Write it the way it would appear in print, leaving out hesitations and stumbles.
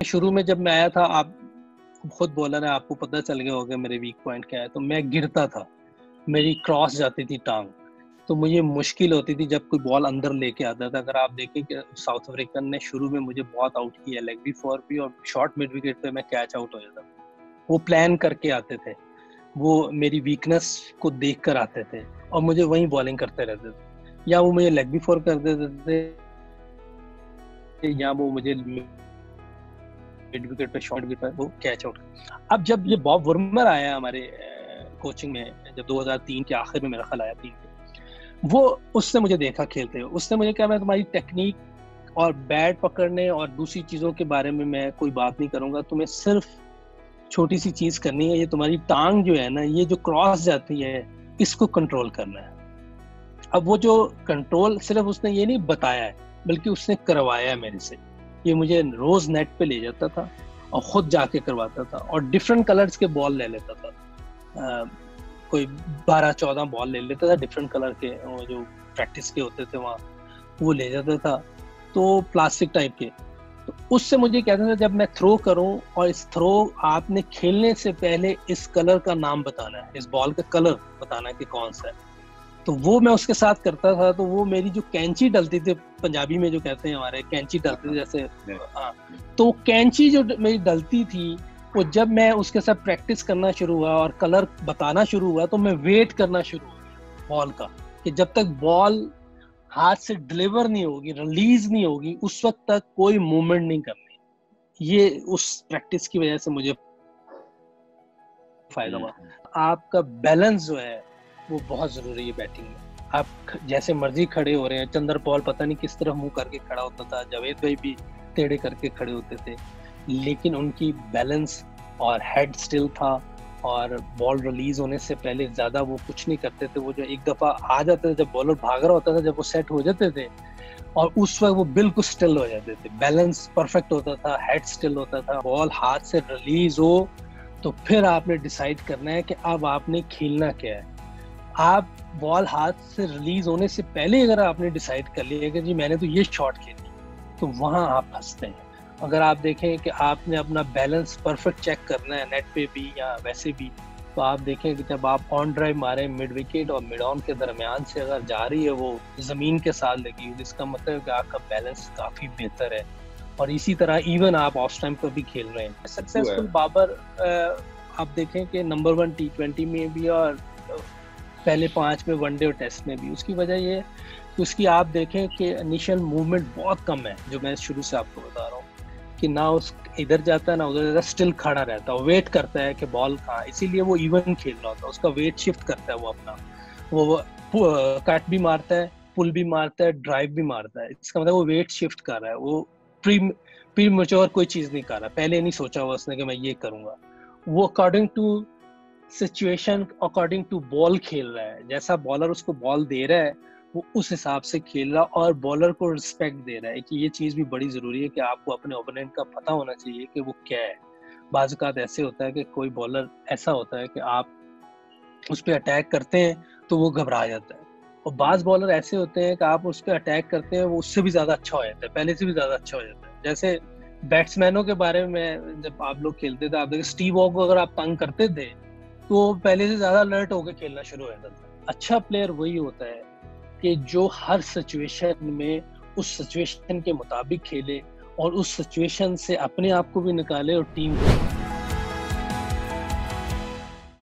شروع میں جب میں آیا تھا، آپ خود بولر ہے، آپ کو پتہ چل گیا ہوگا میرے ویک پوائنٹ کیا ہے. تو میں گرتا تھا، میری کراس جاتی تھی ٹانگ، تو مجھے مشکل ہوتی تھی جب کوئی بال اندر لے کے آتا تھا. اگر آپ دیکھیں کہ ساؤتھ افریقن نے شروع میں مجھے بہت آؤٹ کیا، لیگ بی فور بھی، اور شارٹ مڈ وکٹ پہ میں کیچ آؤٹ ہو جاتا. وہ پلان کر کے آتے تھے، وہ میری ویکنس کو دیکھ کر آتے تھے اور مجھے وہیں بالنگ کرتے رہتے تھے، یا وہ مجھے لیگ بی فور کر دیتے تھے یا وہ مجھے مڈ وکٹ پہ شارٹ وکٹ پہ وہ کیچ آؤٹ. اب جب یہ باب ورمر آیا ہمارے کوچنگ میں، جب 2003 کے آخر میں میرا خیال آیا 3 کے، وہ اس نے مجھے دیکھا کھیلتے ہوئے، اس نے مجھے کہا میں تمہاری ٹیکنیک اور بیٹ پکڑنے اور دوسری چیزوں کے بارے میں کوئی بات نہیں کروں گا، تمہیں صرف چھوٹی سی چیز کرنی ہے، یہ تمہاری ٹانگ جو ہے نا، یہ جو کراس جاتی ہے، اس کو کنٹرول کرنا ہے. اب وہ جو کنٹرول صرف اس نے یہ نہیں بتایا ہے، بلکہ اس نے کروایا ہے میرے سے. یہ مجھے روز نیٹ پہ لے جاتا تھا اور خود جا کے کرواتا تھا، اور ڈفرینٹ کلرز کے بال لے لیتا تھا، کوئی 12-14 بال لے لیتا تھا ڈفرینٹ کلر کے، وہ جو پریکٹس کے ہوتے تھے وہاں وہ لے جاتا تھا، تو پلاسٹک ٹائپ کے. تو اس سے مجھے کہتا تھا جب میں تھرو کروں، اور اس تھرو آپ نے کھیلنے سے پہلے اس کلر کا نام بتانا ہے، اس بال کا کلر بتانا ہے کہ کون سا ہے. تو وہ میں اس کے ساتھ کرتا تھا. تو وہ میری جو کینچی ڈلتی تھی، پنجابی میں جو کہتے ہیں ہمارے کینچی ڈلتی تھی جیسے، تو کینچی جو میری ڈلتی تھی، وہ جب میں اس کے ساتھ پریکٹس کرنا شروع ہوا اور کلر بتانا شروع ہوا، تو میں ویٹ کرنا شروع ہوا بال کا، کہ جب تک بال ہاتھ سے ڈلیور نہیں ہوگی، ریلیز نہیں ہوگی، اس وقت تک کوئی موومنٹ نہیں کرنی. یہ اس پریکٹس کی وجہ سے مجھے فائدہ ہوا. آپ کا بیلنس جو ہے وہ بہت ضروری ہے بیٹنگ میں. آپ جیسے مرضی کھڑے ہو رہے ہیں، چندر پال پتہ نہیں کس طرح منہ کر کے کھڑا ہوتا تھا، جاوید بھائی بھی ٹیڑھے کر کے کھڑے ہوتے تھے، لیکن ان کی بیلنس اور ہیڈ سٹل تھا، اور بال ریلیز ہونے سے پہلے زیادہ وہ کچھ نہیں کرتے تھے. وہ جو ایک دفعہ آ جاتے تھے، جب بالر بھاگ رہا ہوتا تھا، جب وہ سیٹ ہو جاتے تھے، اور اس وقت وہ بالکل سٹل ہو جاتے تھے، بیلنس پرفیکٹ ہوتا تھا، ہیڈ سٹل ہوتا تھا. بال ہاتھ سے ریلیز ہو تو پھر آپ نے ڈیسائیڈ کرنا ہے کہ اب آپ نے کھیلنا کیا ہے. آپ بال ہاتھ سے ریلیز ہونے سے پہلے اگر آپ نے ڈیسائیڈ کر لیا کہ جی میں نے تو یہ شاٹ کھیلنی، تو وہاں آپ پھنستے ہیں. اگر آپ دیکھیں کہ آپ نے اپنا بیلنس پرفیکٹ چیک کرنا ہے نیٹ پہ بھی یا ویسے بھی، تو آپ دیکھیں کہ جب آپ آن ڈرائیو ماریں مڈ وکٹ اور مڈ آن کے درمیان سے اگر جا رہی ہے وہ زمین کے ساتھ لگی، جس کا مطلب ہے کہ آپ کا بیلنس کافی بہتر ہے. اور اسی طرح ایون آپ آف ٹائم پر بھی کھیل رہے ہیں. سکسیسفل بابر آپ دیکھیں کہ نمبر 1 T20 میں بھی اور پہلے 5 میں ون ڈے اور ٹیسٹ میں بھی. اس کی وجہ یہ ہے کہ اس کی آپ دیکھیں کہ انیشل موومنٹ بہت کم ہے، جو میں شروع سے آپ کو بتا رہا ہوں، کہ نہ اس ادھر جاتا ہے نہ ادھر جاتا ہے، اسٹل کھڑا رہتا ہے، ویٹ کرتا ہے کہ بال کہاں. اسی لیے وہ ایون کھیل رہا ہوتا ہے، اس کا ویٹ شفٹ کرتا ہے. وہ اپنا وہ کٹ بھی مارتا ہے، پل بھی مارتا ہے، ڈرائیو بھی مارتا ہے. اس کا مطلب وہ ویٹ شفٹ کر رہا ہے، وہ پری میچور کوئی چیز نہیں کر رہا، پہلے نہیں سوچا ہوا اس نے کہ میں یہ کروں گا. وہ according to situation, according to ball کھیل رہا ہے. جیسا بالر اس کو بال دے رہا ہے وہ اس حساب سے کھیل رہا، اور بالر کو رسپیکٹ دے رہا ہے. کہ یہ چیز بھی بڑی ضروری ہے کہ آپ کو اپنے اوپوننٹ کا پتہ ہونا چاہیے کہ وہ کیا ہے. بعض اوقات ایسے ہوتا ہے کہ کوئی بالر ایسا ہوتا ہے کہ آپ اس پہ اٹیک کرتے ہیں تو وہ گھبرا جاتا ہے، اور بعض بالر ایسے ہوتے ہیں کہ آپ اس پہ اٹیک کرتے ہیں وہ اس سے بھی زیادہ اچھا ہو جاتا ہے، پہلے سے بھی زیادہ اچھا ہو جاتا ہے. جیسے بیٹسمینوں کے بارے میں جب آپ لوگ کھیلتے تھے، آپ دیکھیں اسٹیو او کو اگر آپ تنگ کرتے تھے تو وہ پہلے سے زیادہ الرٹ ہو کے کھیلنا شروع ہو جاتا تھا. اچھا پلیئر وہی ہوتا ہے کہ جو ہر سچویشن میں اس سچویشن کے مطابق کھیلے، اور اس سچویشن سے اپنے آپ کو بھی نکالے اور ٹیم کو